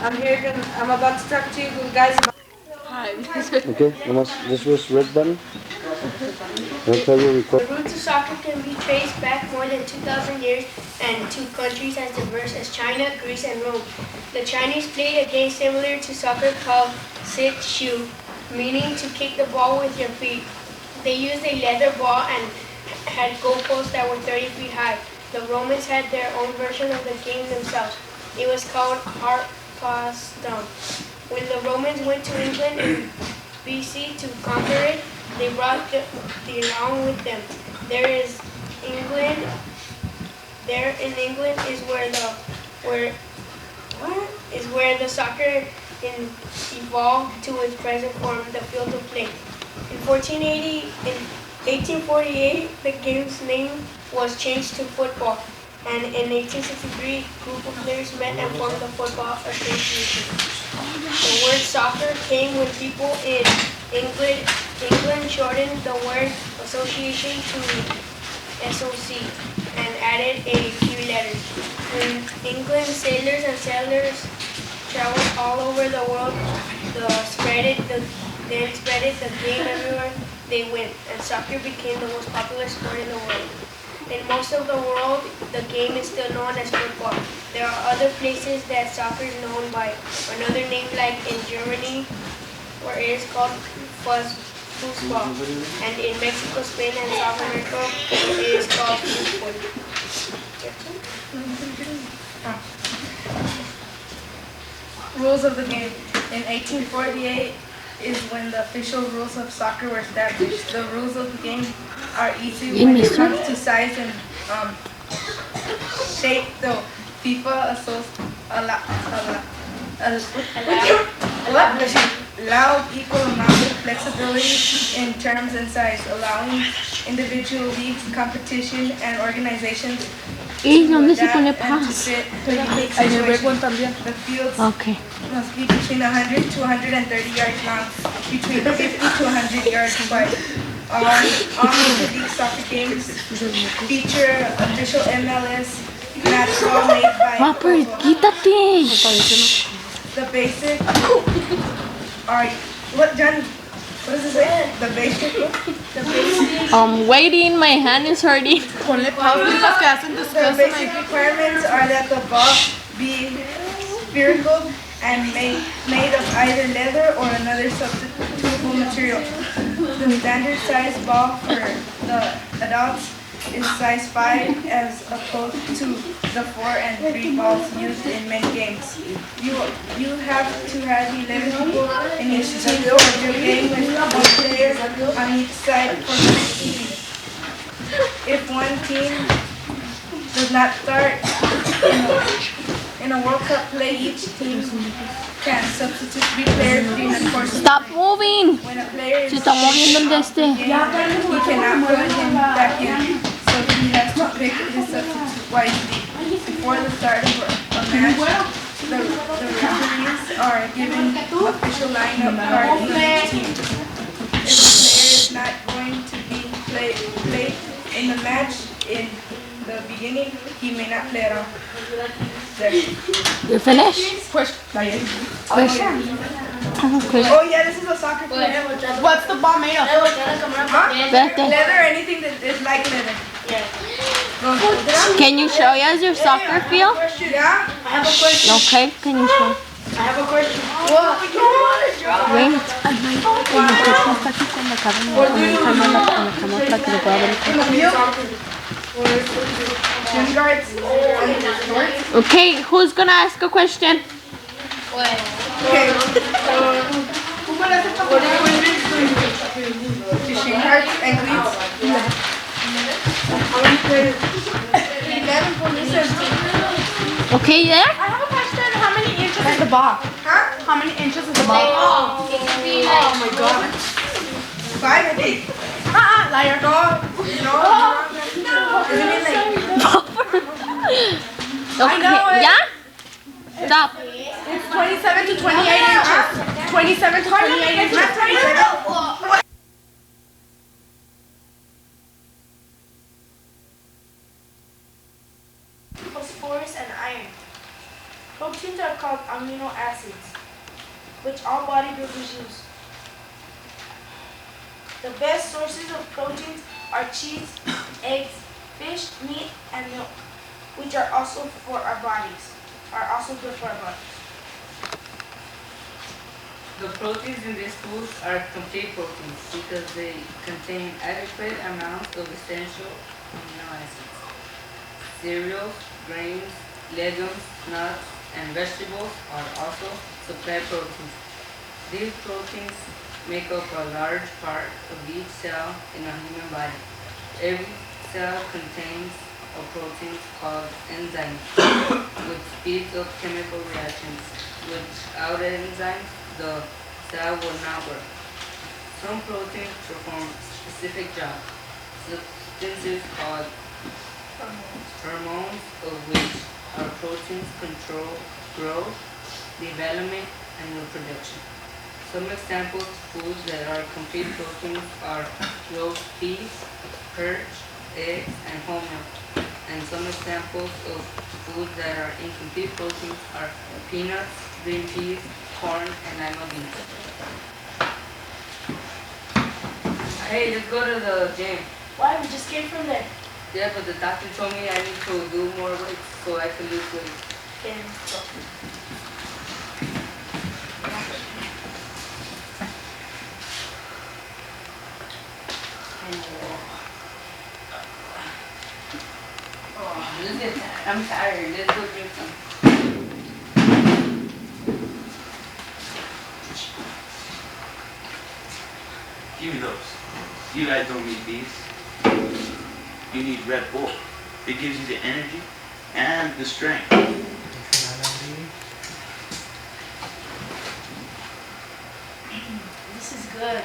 I'm about to talk to you guys about. Hi. Okay, this was red button. Okay, we record. The roots of soccer can be traced back more than 2,000 years and to countries as diverse as China, Greece, and Rome. The Chinese played a game similar to soccer called sit shu, meaning to kick the ball with your feet. They used a leather ball and had goalposts that were 30 feet high. The Romans had their own version of the game themselves. It was called harpastum. When the Romans went to England in BC to conquer it, they brought the along with them. There is England. There in England is where the soccer evolved to its present form, the field of play. In 1848, the game's name was changed to football, and in 1863, a group of players met and formed the Football Association. The word soccer came when people in England shortened the word association to SOC and added a few letters. In England, sailors and settlers traveled all over the world. Then spreaded the game everywhere they went, and soccer became the most popular sport in the world. In most of the world, the game is still known as football. There are other places that soccer is known by another name, like in Germany, where it is called football, and in Mexico, Spain, and South America, it is called football. Rules of the game. In 1848 is when the official rules of soccer were established. The rules of the game are easy when it comes to size and shape, though FIFA allowed equal amount of flexibility in terms and size, allowing individual leagues, competition, and organizations ¿Y dónde se pone and to paz? fit the unique situation. The fields Okay. must be between 100 to 130 yards long, between 50 to 100 yards wide. All Major League Soccer games feature official MLS match ball made by Robert, Coco. quítate. The basic are what, Johnny? What does it say? The basic. I'm waiting, my hand is hurting. The basic requirements are that the ball be spherical and made of either leather or another substitutable material. The standard size ball for the adults is size 5 as opposed to the 4 and 3 balls used in many games. You have to have 11 people in each team for your game with one player on each side for the team. If one team does not start in a World Cup play, each team can substitute 3 players during the course of Stop moving. when a player is Se está moviendo el de este. he cannot put him back in, so he has to pick his substitute wisely. Before the start of a match, the referees are given official lineup card for each team. If a player is not going to be played in the match in the beginning, he may not play at all. You finished? Question. Question. Oh yeah, this is a soccer player. What's the ball made of? Huh? Espérate. Leather or anything that is like leather. Can you show us your soccer field? Yeah? I have a question. Okay, can you show? I have a question. Wait. Shin guards and shorts. Okay, who's gonna ask a question? Okay. Shin guards and cleats. How many players? 11 for this. Okay, there? I have a question. How many inches is the ball? Huh? How many inches is the ball? Oh my god. 5, I think. Liar. No. Isn't it like... Okay, know it. yeah? Stop. It's 27 to 28 inches. 27 to 28 inches. Phosphorus and iron. Proteins are called amino acids, which all bodybuilders use. The best sources of proteins are cheese, eggs, fish, meat, and milk, which are also good for our bodies. The proteins in these foods are complete proteins because they contain adequate amounts of essential amino acids. Cereals, grains, legumes, nuts, and vegetables are also supply proteins. These proteins make up a large part of each cell in a human body. Every cell contains a protein called enzyme, which speeds up chemical reactions. Without enzymes, the cell will not work. Some proteins perform specific jobs. Substances called hormones, of which our proteins control growth, development, and reproduction. Some examples of foods that are complete proteins are roast beef, perch, eggs, and whole milk. And some examples of foods that are incomplete proteins are peanuts, green peas, corn, and lima beans. Hey, let's go to the gym. Why? We just came from there. Yeah, but the doctor told me I need to do more weights so I can lose weight. Okay, let's go. I'm tired. Let's go drink some. Give me those. You guys don't need these. You need Red Bull. It gives you the energy and the strength. This is good.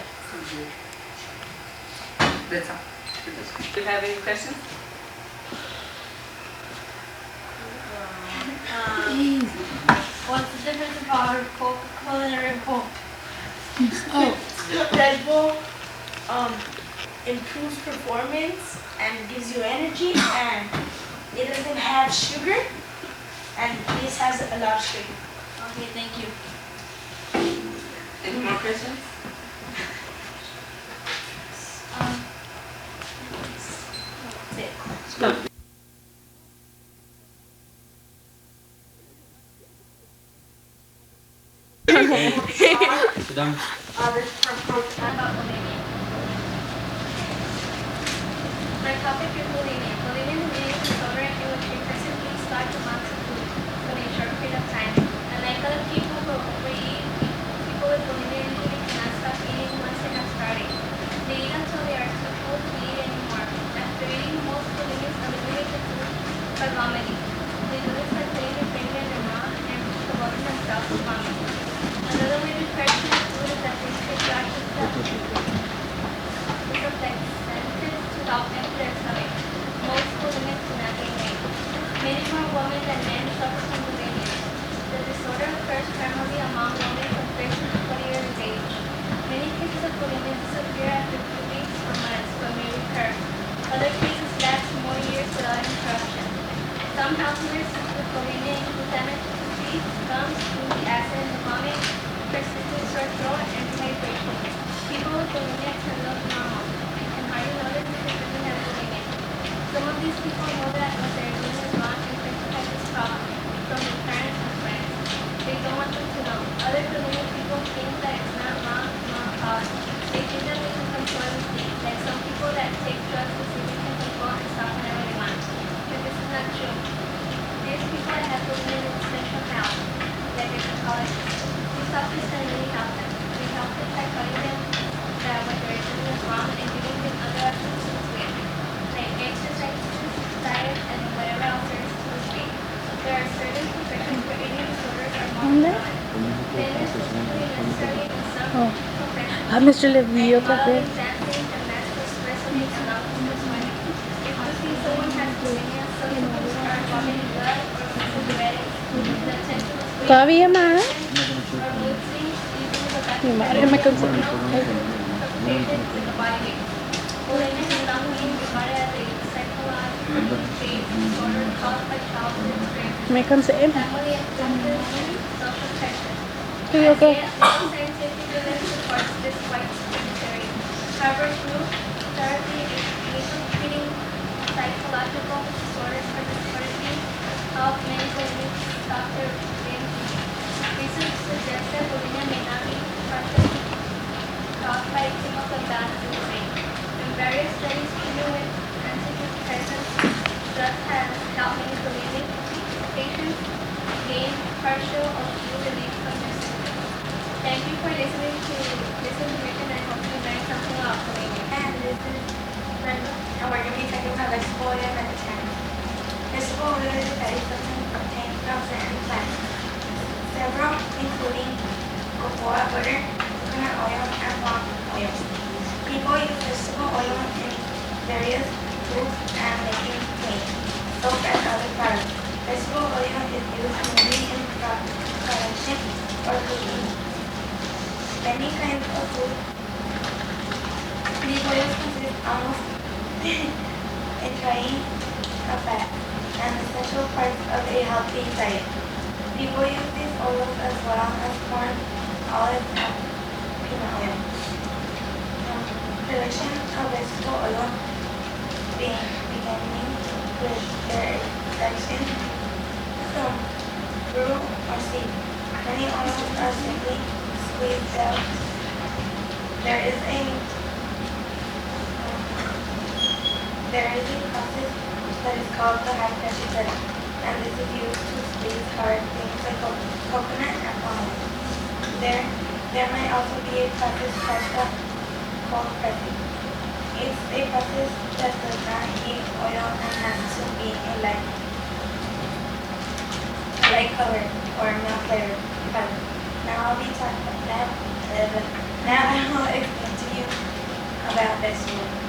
That's all. Do you have any questions? What's the difference about Coca-Cola and Red Bull? Red Bull improves performance and gives you energy, and it doesn't have sugar, and this has a lot of sugar. Okay, thank you. Any more questions? That's it. Sit down. My topic is bulimia. Bulimia is a disorder in which a person eats large amounts of food for a short period of time. Unlike other people who overeat, people with bulimia usually cannot stop eating once they have started. They eat until they are too full to eat anymore. After eating, most bulimics eliminate the food by vomiting. They do this by putting their finger in their mouth and provoking themselves to vomit. Another way to correct food is that they take large amounts of this affects sensitives to help empty their stomach. Most bulimics do not gain weight. Many more women than men suffer from bulimia. The disorder occurs primarily among women from 13 to 40 years of age. Many cases of bulimia disappear after a few weeks or months, but may recur. Other cases last more years without interruption. Some health risks with bulimia include damage to the teeth, gums, uric acid in the vomit, persistent sore throat, and dehydration. People with bulimia can look normal and can hardly notice if they really have bulimia. Some of these people know that what they're doing is wrong and tend to hide this problem from their parents and friends. They don't want them to know. Other bulimic people think that it's not wrong nor a problem. They think that they can control everything, like some people that take drugs to see if they can control and stop whenever they want. But this is not true. There's people that have bulimia with mental health, like a psychologist. These doctors can really help them. They help them by telling them that what they're doing is wrong and giving them other options to lose weight, like exercise, diet, and whatever else there is to lose weight. There are certain professions where eating disorders are more common. Then it's typically necessary in some professions. Mr. Levy, otra Modeling, vez. dancing, gymnastics, wrestling, and alcohol swimming. If you see someone has bulimia, some people start vomiting blood or mixing diuretics, the attention to lose weight, Todavía más. or mood swings, usually the back Mi madre me cansó. with the body weight. Bulimia is not being regarded as a psychological trait disorder caused by childhood experiences, Me cansé. family influences, and social pressures. Sí, ok. Little scientific evidence supports this widespread theory. However, group therapy is treating psychological disorders or disabilities help many clinics stop their binge eating. Research suggests that bulimia may not be partially caused by a chemical imbalance in the brain. In various studies treated with antidepressants, drugs has helped many bulimic patients gain partial or full relief from their symptoms. Thank you for listening to this information. I hope you learned something about bulimia. And this is Brenda, and we're going to be talking about vegetable oil and vegetarian. Vegetable oil is a fatty substance obtained from certain plants, several including cocoa butter, coconut oil, and palm oil. People use vegetable oil in various foods and making paint, soap, and other products. Vegetable oil is used mainly in production or cooking many kinds of food. These oils consist almost entirely of fat and essential parts of a healthy diet. People use these oils as well as corn, olive, and peanut oil. Production of vegetable oil beginning with their extraction from brew or seed. Many oils are simply squeezed out. There is a process that is called the high pressure setting, and this is used to squeeze hard things like coconut and palm oil. There may also be a process called the cold pressing. It's a process that does not heat oil and has to be a light color or milk flavor color. Now I will explain to you about vegetable oil.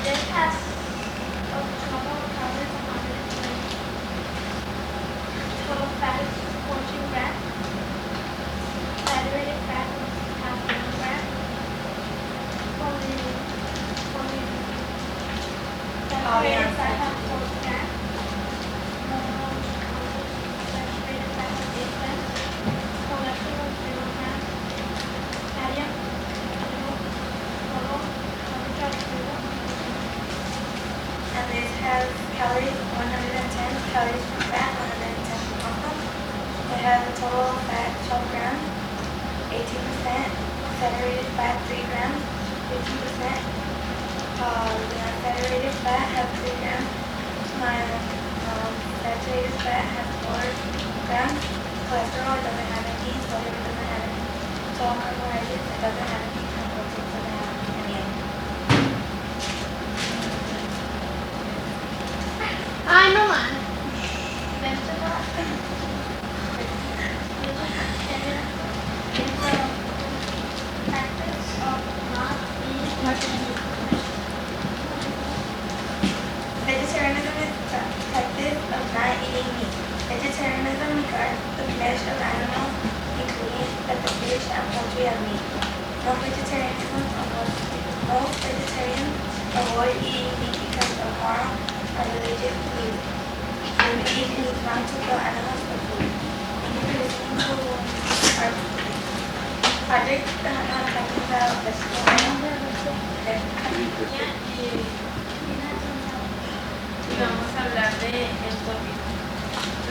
This has a total calories of 120. Total fat is 14 grams. Saturated fat is half 1 gram. Saturated fat has 4 grams. Saturated fat has 8 grams. Cholesterol 0 grams. Fatty total carbohydrate 0. And this has calories 110 calories per fat, 110 per compound. It has a total of fat 12 grams, 18% saturated fat 3 grams, 15% the unsaturated fat has 3 grams. My saturated fat has 4 grams. Cholesterol doesn't have any, sodium doesn't have any. Total carbohydrates it doesn't have any, and protein doesn't have any of them. Ay, no más. Vegetable practice of not eating Vegetarianism is the practice of not eating meat. Vegetarianism regards the flesh of animals, including the fish and poultry, as meat. Most vegetarians avoid eating meat because of moral or religious beliefs. They believe it is wrong to kill animals for food. Thank you for listening to our project talking about vegetable Y vamos a hablar de el tópico.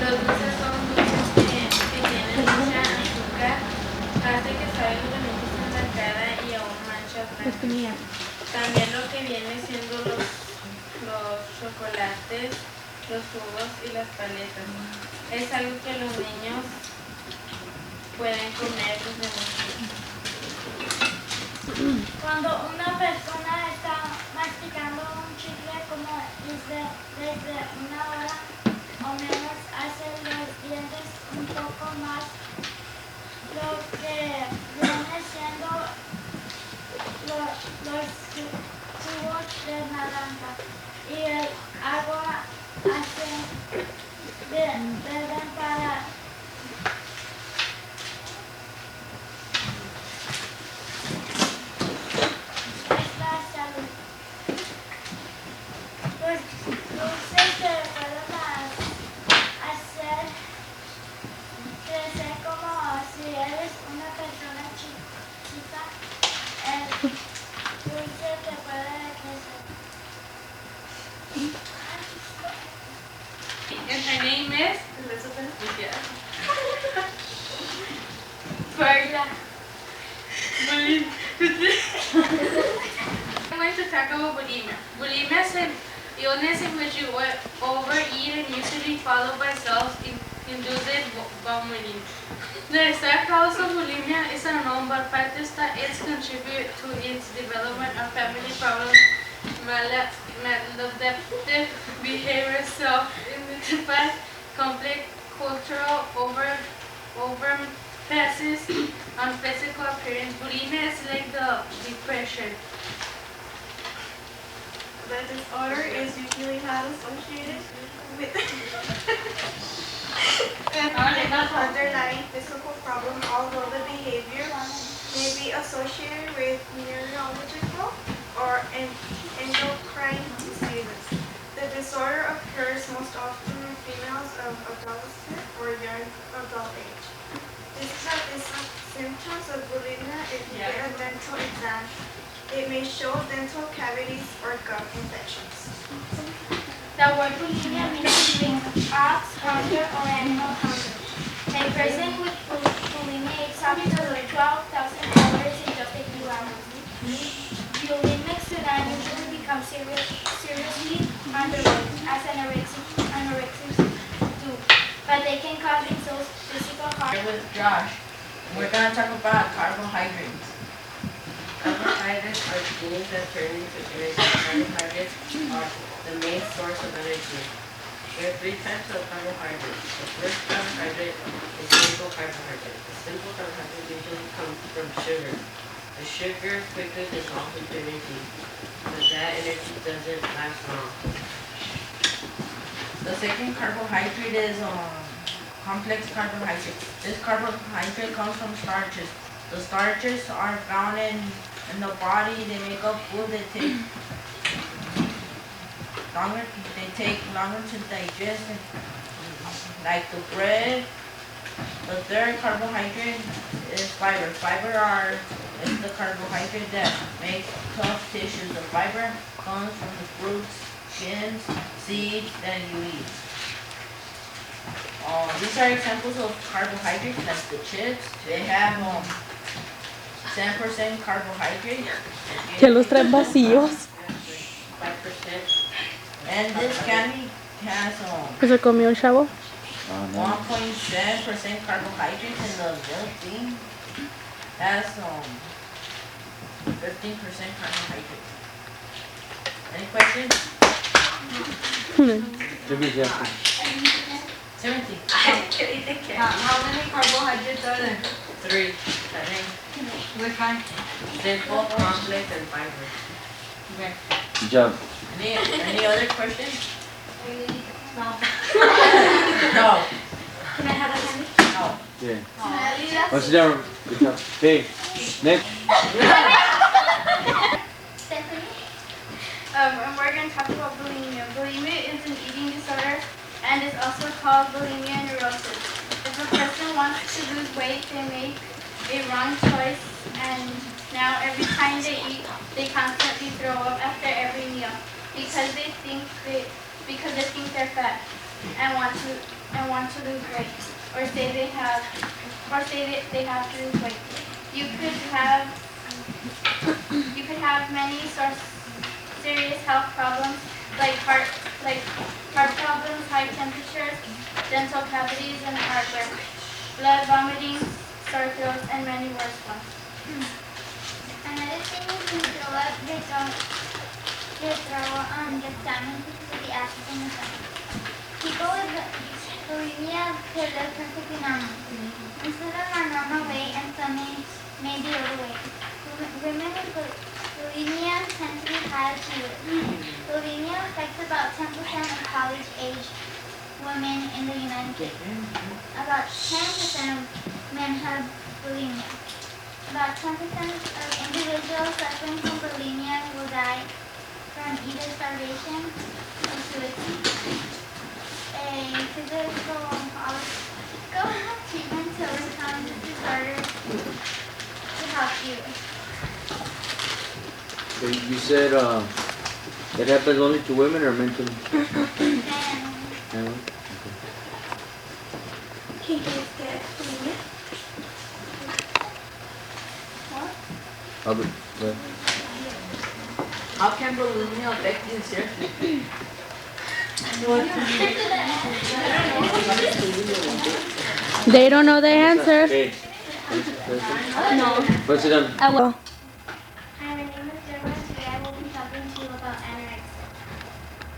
Los dulces son dulces que tienen mucha azúcar, hace que sabe los en la cara y aún manchas blancas. También lo que viene siendo los chocolates, los jugos y las paletas. Es algo que los niños pueden comer desde muy chicos. Cuando una persona está masticando un chicle como desde una hora o menos, hace los dientes un poco más, lo que viene siendo los jugos de naranja y el agua beben para nuestra salud. Los Miss Elizabeth Villa. Perla. I'm going to talk about bulimia. Bulimia is an illness in which you overeat and usually followed by self-induced vomiting. The exact cause of bulimia is unknown, but factors that contribute to its development are family problems, maladaptive behavior, self-identified conflict, cultural overemphasis on physical appearance. Bulimia is like the depression. The disorder is usually not associated with an underlying physical problem, although the behavior may be associated with neurological or endocrine diseases. The disorder occurs most often in females of adolescent or young adult age. These are symptoms of bulimia. If you get a dental exam, it may show dental cavities or gum infections. The word bulimia means to drink ox, hunger, or animal hunger. A person with bulimia eats up to 12,000 calories in just a few hours. Bulimics do not usually become seriously underweight as anorexics do, but they can cause insults, physical harm. Here with Josh. We're going to talk about carbohydrates. Carbohydrates are genes that turn into energy. Carbohydrates are the main source of energy. There are 3 types of carbohydrates. The first carbohydrate is simple carbohydrate. The simple carbohydrate usually comes from sugar. The sugar quickly dissolves into energy, but that energy doesn't last long. The second carbohydrate is complex carbohydrate. This carbohydrate comes from starches. The starches are found in the body. They make up food. They take longer to digest, like the bread. The third carbohydrate is fiber. Fiber is the carbohydrate that makes tough tissues. The fiber comes from the fruits, skins, seeds that you eat. These are examples of carbohydrates, like the chips. They have 10% carbohydrate. Que los tres vacíos. 5%. And this candy has ¿Que se comió el chavo? 1.7% carbohydrates, and the milk bean has 15% carbohydrates. Any questions? 17. How many carbohydrates are there? 3. Which one? Simple, complex, and fiber. Okay. Good job. Any other questions? No. No. Can I have a candy? No. Yeah. Oh, sit down. Good job. Okay. Next. Stephanie? And we're going to talk about bulimia. Bulimia is an eating disorder and is also called bulimia neurosis. If a person wants to lose weight, they make a wrong choice, and now every time they eat, they constantly throw up after every meal because they think they're fat and want to lose weight, or say they have to lose weight. You could have many serious health problems like heart problems, high temperatures, dental cavities, and heartburn, blood vomiting, sore throats, and many worse ones. Another thing is when you throw up, your throat gets damaged because of the acid in the stomach. People with bulimia could live perfectly normal. Instead of our normal weight, and some may be overweight. Women with bulimia tend to be high achievers. Bulimia affects about 10% of college-age women in the United States. About 10% of men have bulimia. About 10% of individuals suffering from bulimia will die from either starvation or suicide. A physical treatment to overcome this disorder to help you. You said it happens only to women or men too? And Yeah. He is that bulimia. Albert, go ahead. How can bulimia affect you seriously? They don't know the answer. Hey. No. Let's sit down. I will. Hi, my name is Deborah. Today I will be talking to you about anorexia.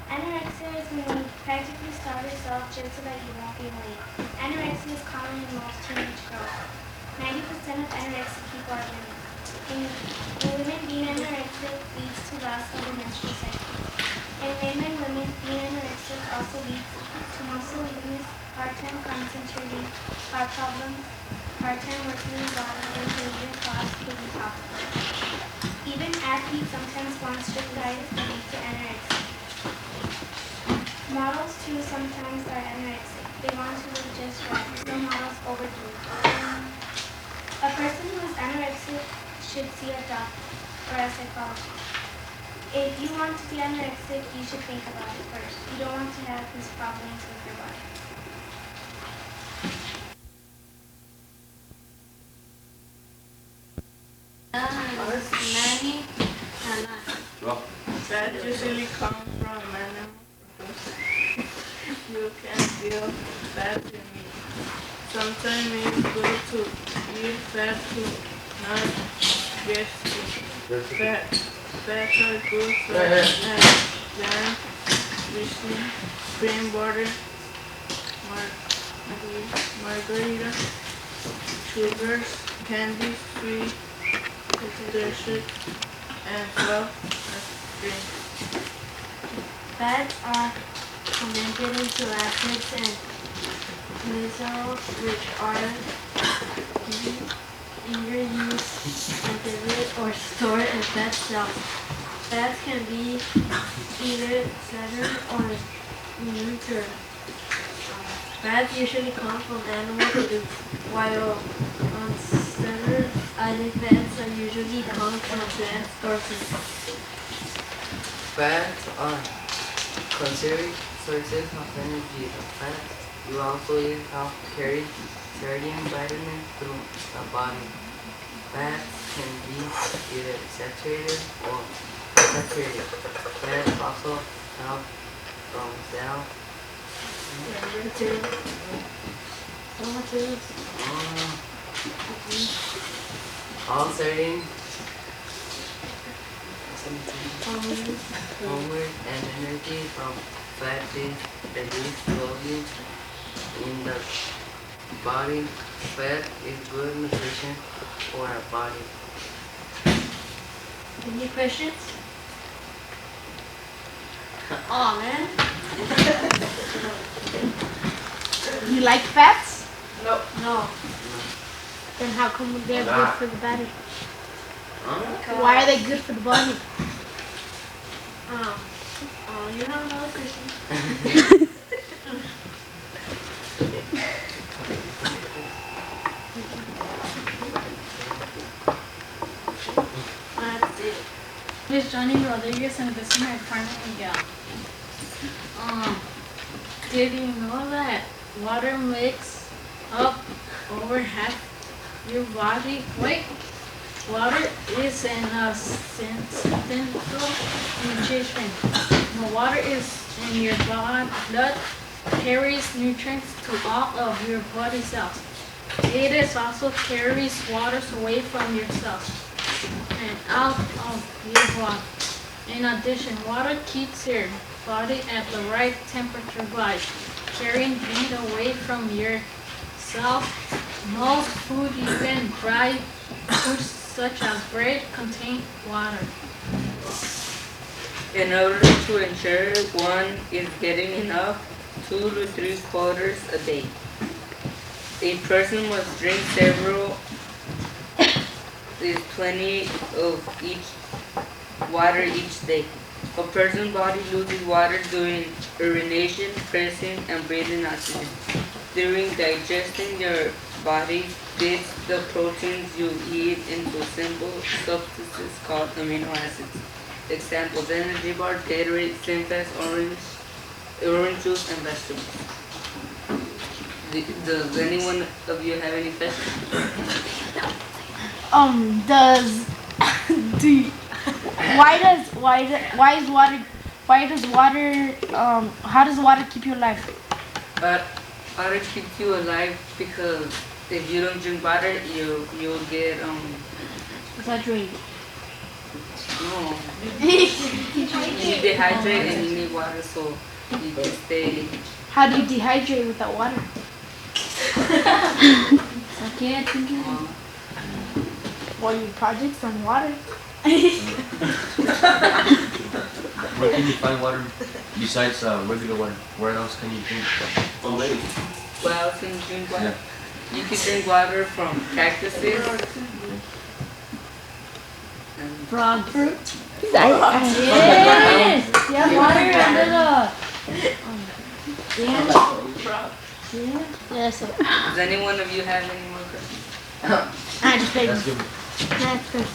Anorexia is when you practically starve yourself just so that you won't be late. Anorexia is common in most teenage girls. 90% of anorexic people are women. In women, being anorexic leads to loss of the menstrual cycle. In men and women, being anorexic also leads to muscle weakness, hard-time concentrating, heart problems, hard-time working in the body, and can even cause kidney problems. Even athletes sometimes go on strict diets that lead to anorexia. Models too sometimes are anorexic. They want to look just right. Some models overdo it. A person who is anorexic should see a doctor or a psychologist. If you want to be anorexic, you should think about it first. You don't want to have these problems with your body. Nanny, Well, That usually comes from animals. You can feel fat in meat. Sometimes it's good to eat fat to not get fat. Fats are good for jam, cream butter, margarita, sugars, candy, sweet, desserts, and soft drinks. Fats are converted into acids and glycerols, which are either used to activate or store in fat cells. Fats can be either saturated or neutral. Fats usually come from animal foods, while unsaturated added fats are usually come from plant sources. Fats are considered sources of energy. Fats will also help carry certain vitamins through the body. Fats can be either saturated or unsaturated. Fats also help from cell all certain homework and energy from fat is released slowly in the body. Fat is good nutrition for our body. Any questions? Aw, man. You like fats? No. No. Then how come they're good for the body? Huh? Why are they good for the body? Oh, you have another question? That's it. Miss Johnny Rodriguez and this is my partner Miguel. Did you know that water makes up over half your body weight? Water is an essential nutrition. The water is in your blood carries nutrients to all of your body cells. It is also carries water away from your cells and out of your body. In addition, water keeps your body at the right temperature by carrying heat away from your cells. Most food, even dry foods such as bread, contain water. In order to ensure one is getting enough 2 to 3 quarters a day, a person must drink several is 20 of each water each day. A person's body loses water during urination, pressing, and breathing oxygen. During digesting, your body splits the proteins you eat into simple substances called amino acids. Examples: energy bar, Gatorade, Synfast, orange juice, and vegetables. Does anyone of you have any pets? Does do how does water keep you alive? But water keeps you alive because if you don't drink water, you'll get Exaggerate. no. You dehydrate and you need water, so you can stay. How do you dehydrate without water? I can't think of it. Well, your project's on water. Where can you find water besides regular water? Where else can you drink from? Where else can you drink water? Yeah. You can drink water from cactuses. Frog fruit. Yes. Yeah, water under the. Yes. Does any one of you have any more questions? Just That's good.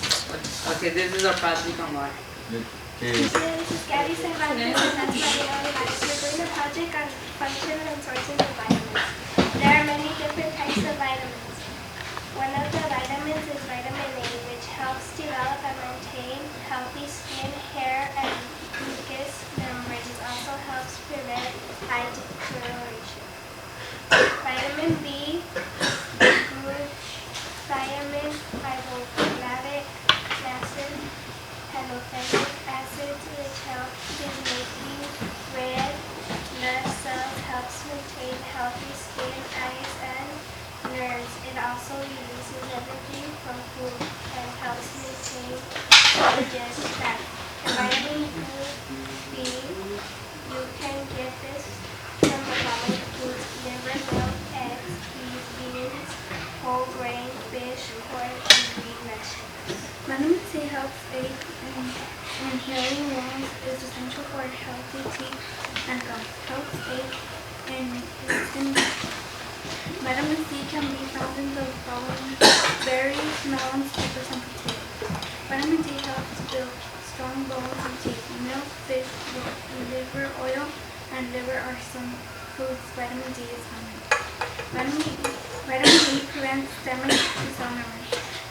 Okay, this is our project on water. Okay. This is Gabby Cervantes, and that's Mariana Olivares. We're doing a project on function and sources of vitamins. There are many different types of vitamins. One of the vitamins is vitamin A, which helps develop and maintain healthy skin, hair, and mucous membranes. Also helps prevent eye discoloration. Vitamin B, glutathione, riboflavin acid, pantothenic acids, which help in making red blood cells, helps maintain healthy skin, eyes, and nerves. It also releases energy from food and helps maintain digestive fat. And vitamin B, you can get this from the following foods: liver, milk, eggs, peas, beans, whole grain, fish, pork, and green vegetables. Vitamin C helps aid in healing wounds, is essential for healthy teeth and gums. Helps aid in vitamin C can be found in the following: berries, melons, peppers, and potatoes. Vitamin D helps build strong bones and teeth. Milk, fish, liver oil, and liver are some foods vitamin D is found in. Vitamin E prevents damage to cell memory.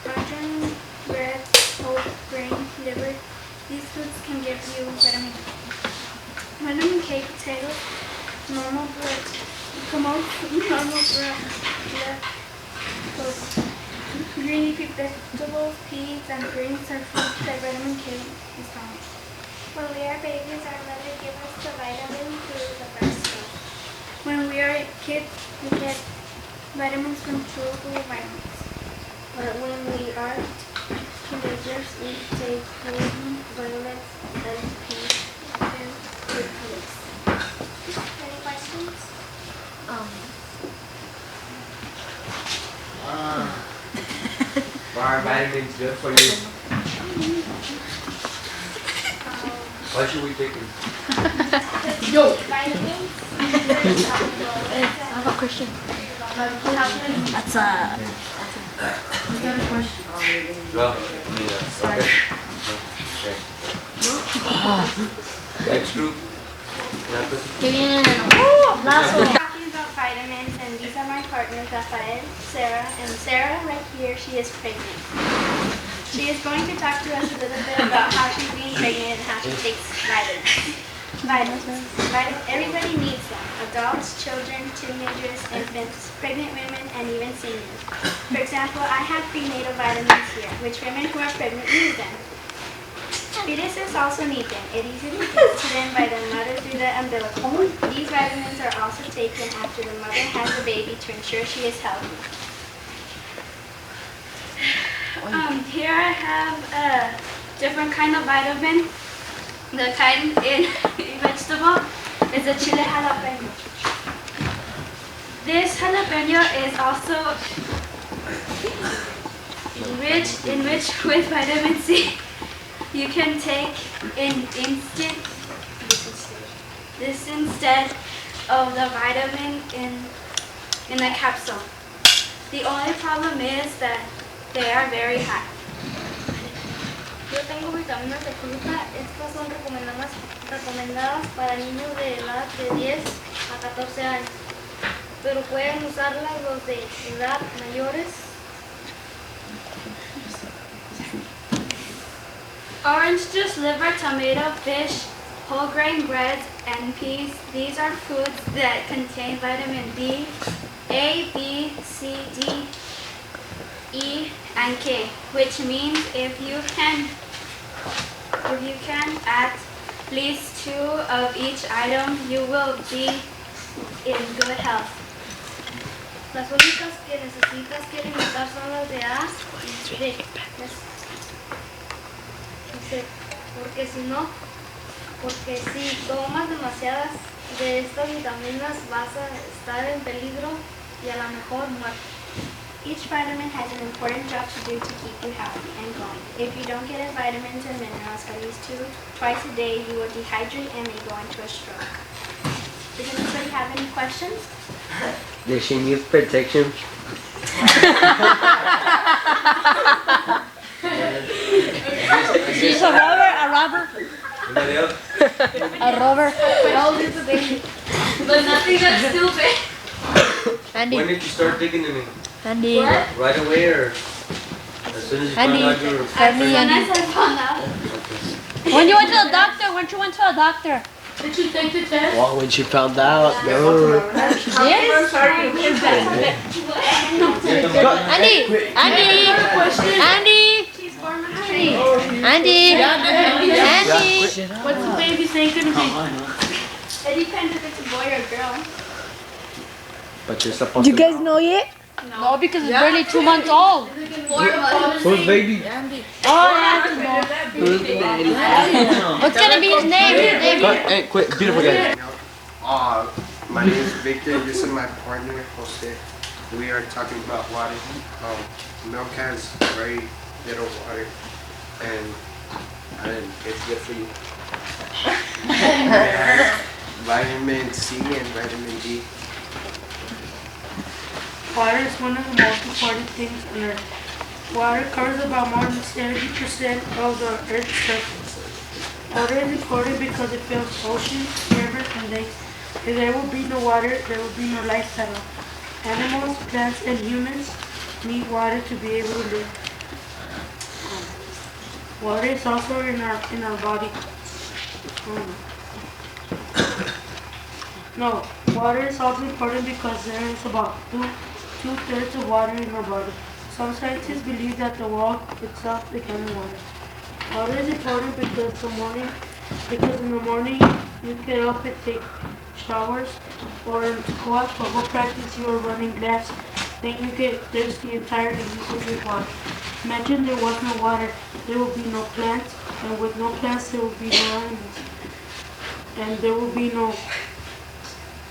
Margarine, bread, whole grain, liver, these foods can give you vitamin D. Vitamin K, potatoes, normal blood, promotes normal blood flow. Green leafy vegetables, peas, and greens are foods that vitamin K is found. When we are babies, our mother gives us the vitamin through the breast milk. When we are kids, we get vitamins from chewable vitamins. But when we are teenagers, we take vitamins and peas and fruit products. Any questions? Why are vitamins good for you? Why should we take them? Vitamins. I have a question. That's Well, yeah. Okay. Next group. Last one. Talking about vitamins, and these are my partners, Rafael, Sarah, and Sarah right here, she is pregnant. She is going to talk to us a little bit about how she's being pregnant and how she takes vitamins. Everybody needs them. Adults, children, teenagers, infants, pregnant women, and even seniors. For example, I have prenatal vitamins here, which women who are pregnant need them. Fetuses also need them. It easily gets to them by the mother through the umbilical cord. These vitamins are also taken after the mother has the baby to ensure she is healthy. Here I have a different kind of vitamin. The kind in vegetable is a chile jalapeno. This jalapeno is also enriched with vitamin C. You can take this instead of the vitamin in the capsule. The only problem is that they are very high. Yo tengo vitaminas de fruta. Estas son recomendadas para niños de edad de 10 a 14 años. pero pueden usarla los de edad mayores. Orange juice, liver, tomato, fish, whole grain breads, and peas. These are foods that contain vitamin B, A, B, C, D, E, and K, which means if you can at least 2 of each item, you will be in good health. Las únicas que necesitas que alimentar son las de A. Porque si tomas demasiadas de estas vitaminas vas a estar en peligro y a lo mejor muerto. Each vitamin has an important job to do to keep you healthy and going. If you don't get your vitamins and minerals at least twice a day, you will dehydrate and may go into a stroke. Does anybody have any questions? Does she need protection? She's a robber. Anybody else? A robber. How old is the baby? But nothing that's still big. Andy. When did you start digging in it? Andy. Right away or as soon as you found out you were Andy. I found out. When you went to the doctor? When you went to a doctor? Did you take the test? Well, when she found out, no. Yes. Andy. What's the baby's name gonna be? It depends if it's a boy or a girl. But you're supposed to. know yet? No, because it's barely 2 months old. Who's baby? Who's baby? What's gonna be his name? Hey, quick, beautiful guy. My name is Victor. This is my partner, Jose. We are talking about water. Milk has very little water, and it's good for you. It has vitamin C and vitamin D. Water is one of the most important things on Earth. Water covers about more than 70% of the Earth's surface. Water is important because it fills oceans, rivers, and lakes. If there will be no water, there will be no life at all. Animals, plants, and humans need water to be able to live. Water is also in our body. No, water is also important because there is about two-thirds of water in our body. Some scientists believe that the world itself began in water. Water is important because in the morning you get up and take showers, or in school for football practice you are running laps, then you get thirsty and tired and you can drink water. Imagine there was no water, there will be no plants, and with no plants there will be no animals. And there will be no,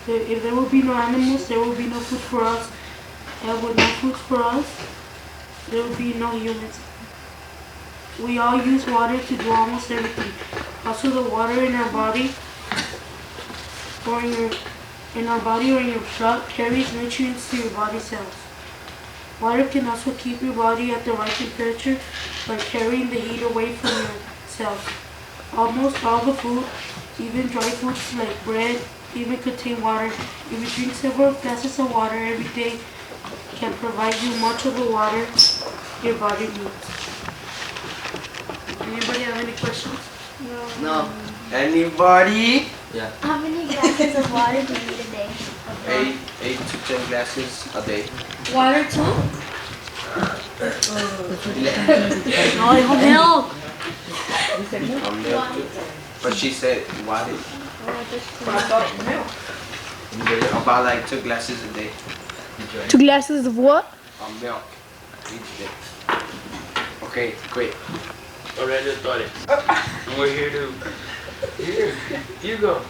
if there will be no animals, there will be no food for us. And with no food for us, there will be no humans. We all use water to do almost everything. Also, the water in our body or in your blood carries nutrients to your body cells. Water can also keep your body at the right temperature by carrying the heat away from your cells. Almost all the food, even dry foods like bread, even contain water. If you drink several glasses of water every day, can provide you much of the water your body needs. Anybody have any questions? No. Anybody? Yeah. How many glasses of water do you need a day? 8 to 10 glasses a day. Water too? Milk. Milk too. But she said water. About like 2 glasses a day. 2 glasses of what? Milk each day. Okay, great. Already thought it. We're here to. Here, you go.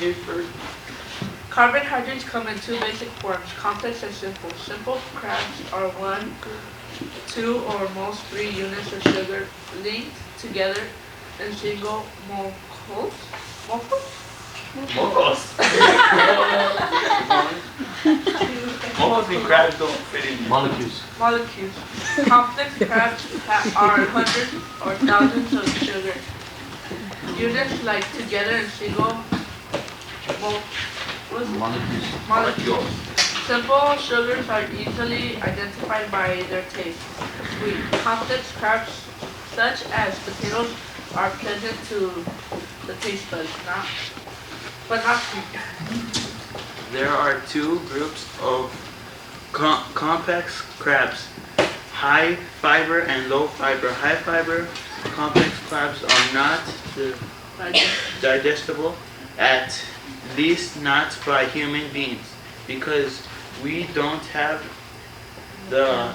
You first. Carbohydrates come in 2 basic forms, complex and simple. Simple crabs are 1, 2, or most 3 units of sugar linked together in single molecules. Mocos. Mocos and crabs don't fit in. Molecules. Complex crabs are hundreds or thousands of sugar units like together in single Molecules. Simple sugars are easily identified by their taste. Sweet. Complex crabs, such as potatoes, are pleasant to the taste buds, but not sweet. There are two groups of complex crabs, high fiber and low fiber. High fiber complex crabs are not digestible, at least not by human beings, because we don't have the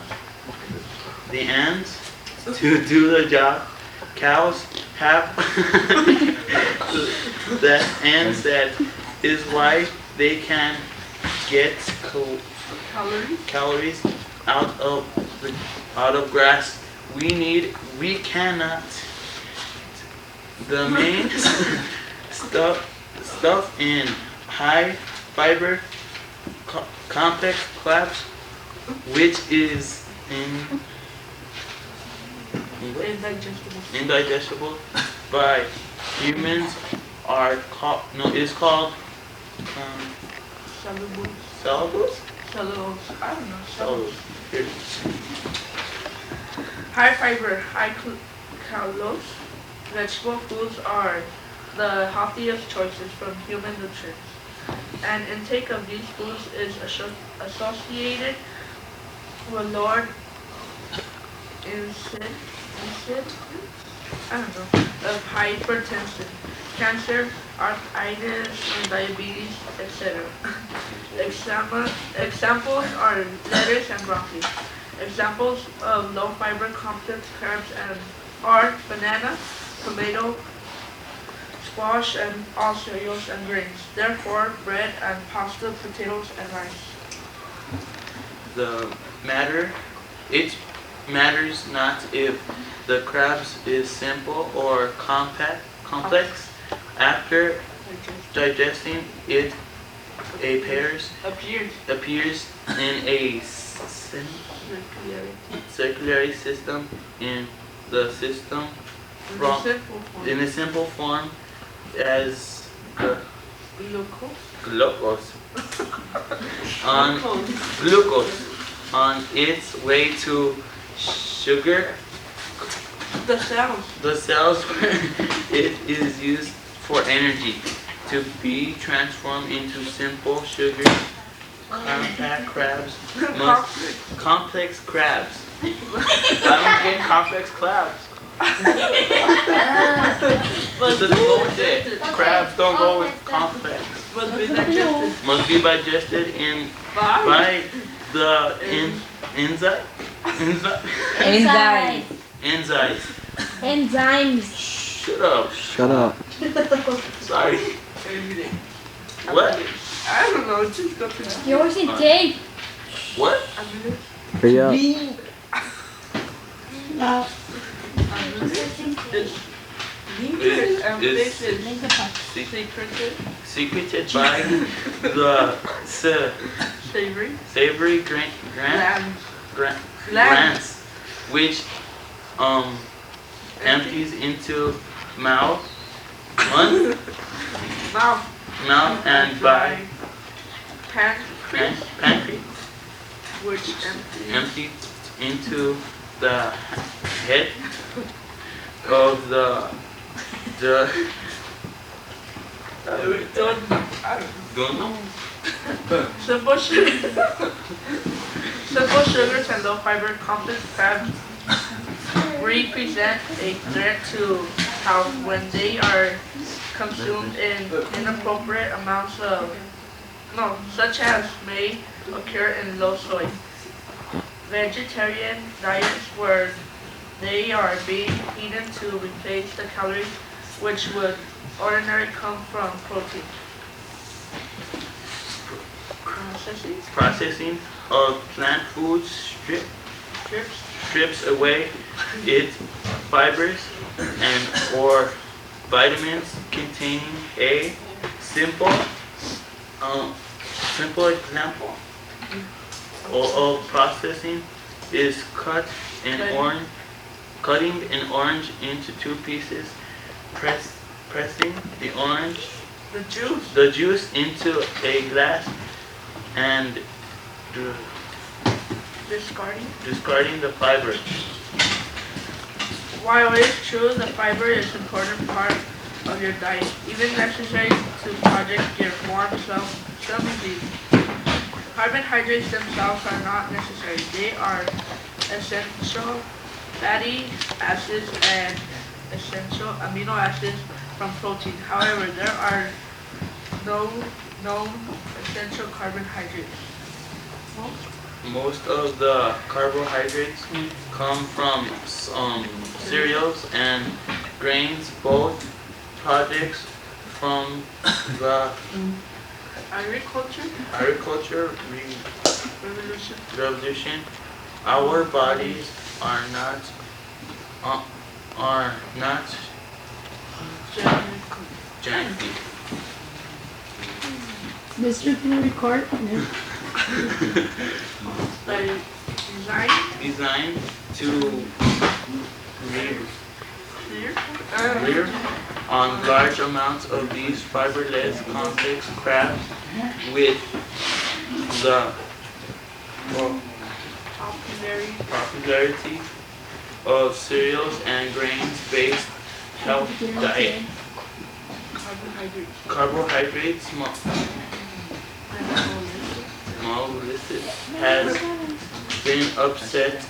ends to do the job. Cows have the ends. That is why they can get calories out of grass. We cannot. The main stuff in high fiber complex crabs, which is indigestible by humans, is called cellulose. I don't know. Cellulose. Here. High fiber, high calories vegetable foods are the healthiest choices from human nutrients. An intake of these foods is associated with lower incidence of hypertension, cancer, arthritis, and diabetes, etc. Examples are lettuce and broccoli. Examples of low-fiber complex crabs are banana, tomato, squash, and all cereals and grains. Therefore, bread and pasta, potatoes, and rice. It matters not if the crabs is simple or complex. After digesting it, appears in a circulatory system in the system in a simple form as glucose on its way to sugar. The cells where it is used for energy to be transformed into simple sugars. Complex crabs. I don't get complex crabs. This doesn't go with it. Crabs don't go with complex. Must be digested by the Enzymes. Shut up. Sorry. What? I don't know. Just got to Yours is tape. What? Hurry up. Secreted by the savory glands, which empties into mouth and by pancreas, which empties into the head of the don't know. Simple sugars and low fiber complex crabs represent a threat to health when they are consumed in inappropriate amounts such as may occur in low soy. Vegetarian diets where they are being eaten to replace the calories which would ordinarily come from protein. Processing of plant foods strips away its fibers and or vitamins containing a simple example of processing is cutting an orange into two pieces, pressing the orange the juice into a glass and discarding the fiber. While it is true the fiber is an important part of your diet, even necessary to project your warm self-esteem, carbohydrates themselves are not necessary. They are essential fatty acids and essential amino acids from protein. However, there are no known essential carbohydrates. Most of the carbohydrates come from cereals and grains, both products from the agriculture revolution. Our bodies are not genetically Mr. Can you record? designed to live on large amounts of these fiberless complex crabs with the popularity of cereals and grains-based health diet. Carbohydrates, small listed, has been upset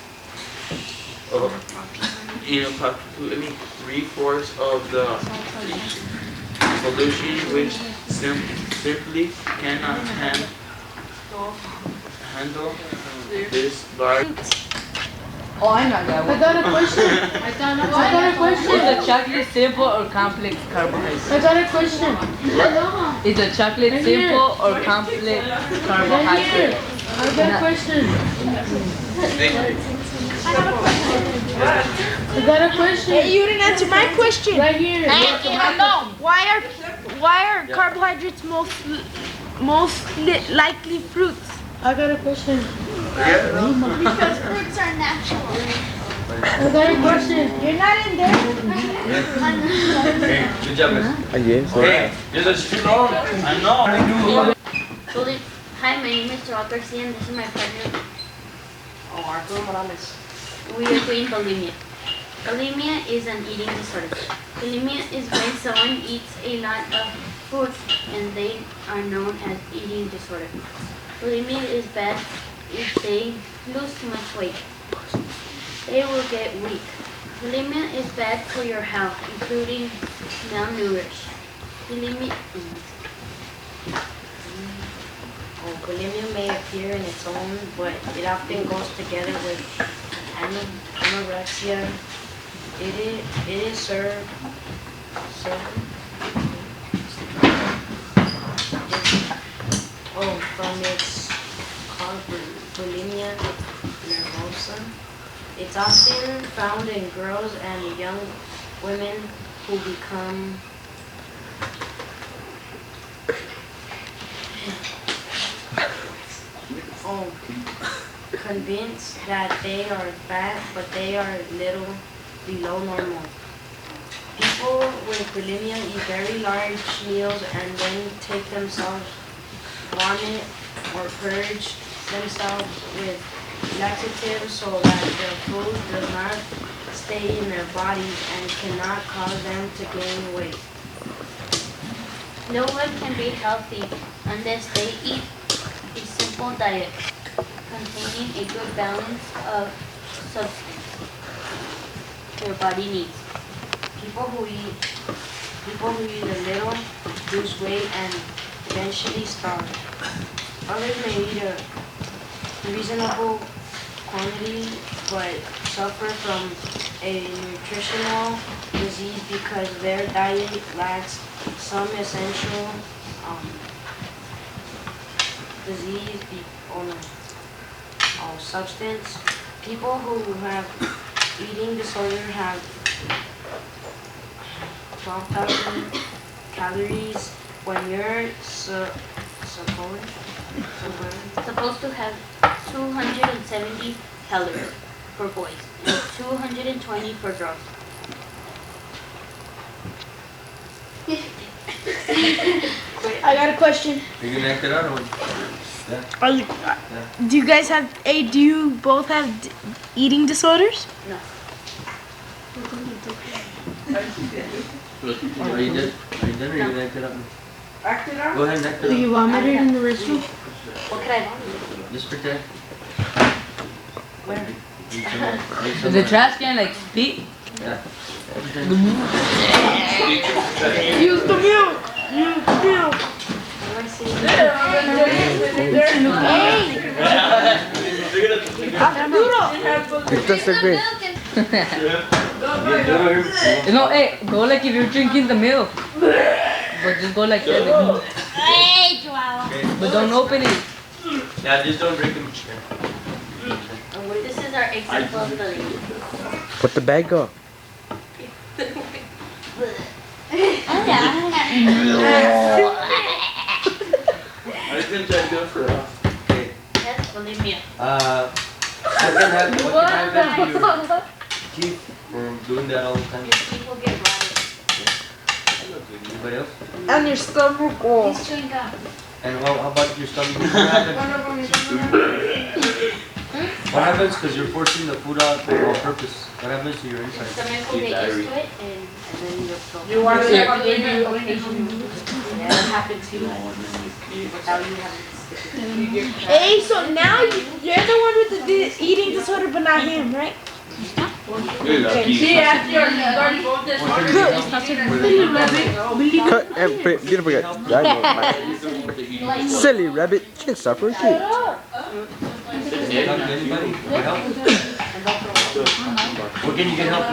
in approximately 3/4 of the pollution, which simply cannot handle this large. Oh, I know that one. I got a question. I got a question. Is the chocolate simple or complex carbohydrate? I got a question. Is the chocolate simple or complex carbohydrate? I got a question. I got a question. Hey, you didn't answer my question. Right here. No. Why are carbohydrates most likely fruits? I got a question. Because fruits are natural. I got a question. You're not in there. Hey, good job, guys. Hey, this is too long. I know. Hi, my name is Rob Garcia and this is my partner. Arturo Morales. We are doing bulimia. Bulimia is an eating disorder. Bulimia is when someone eats a lot of food and they are known as eating disorder. Bulimia is bad if they lose too much weight. They will get weak. Bulimia is bad for your health, including malnourished. Bulimia may appear in its own, but it often goes together with anorexia. It is served from its called bulimia nervosa. It's often found in girls and young women who become convinced that they are fat, but they are little below normal. People with bulimia eat very large meals and then take themselves, vomit, or purge themselves with laxatives so that the food does not stay in their bodies and cannot cause them to gain weight. No one can be healthy unless they eat a simple diet containing a good balance of substance their body needs. People who eat a little lose weight and eventually starve. Others may eat a reasonable quantity but suffer from a nutritional disease because their diet lacks some essential substance. People who have eating disorder have 12,000 calories when you're supposed to have 270 calories for boys and 220 for girls. I got a question. Are you gonna act it out or what? Yeah. Are you, do you guys have do you both have eating disorders? No. Are you done? Are you done or are you gonna act it out? Act it out? Go ahead and act it Do out. you vomited in the restroom? What could I vomit? Just pretend. Where? Is the trash can like speak? Yeah. Use the milk. Use the milk. Ito sa Grace. You know, hey, go like if you're drinking the milk. But just go like that. Hey, Joao. But don't open it. Yeah, just don't drink them. This is our example of the Put the bag up. I was gonna try to go for a Okay. That's bulimia. What can happen to your teeth from doing that all the time? Your teeth will get rotted. Anybody else? And your stomach. Oh. He's chewing gum. And how about your stomach? What happens because you're forcing the food out on purpose? What happens to your Your insides? stomach will get used to it and then you'll feel. You want to Yeah. have a baby occasion? Yeah, that happened too. Without you having. Hey, so now you're the one with the eating disorder, but not him, right? See, after your both this Cut and beautiful guy. Silly rabbit. Can't stop for a kid. Anybody? Get help? Where can you get help?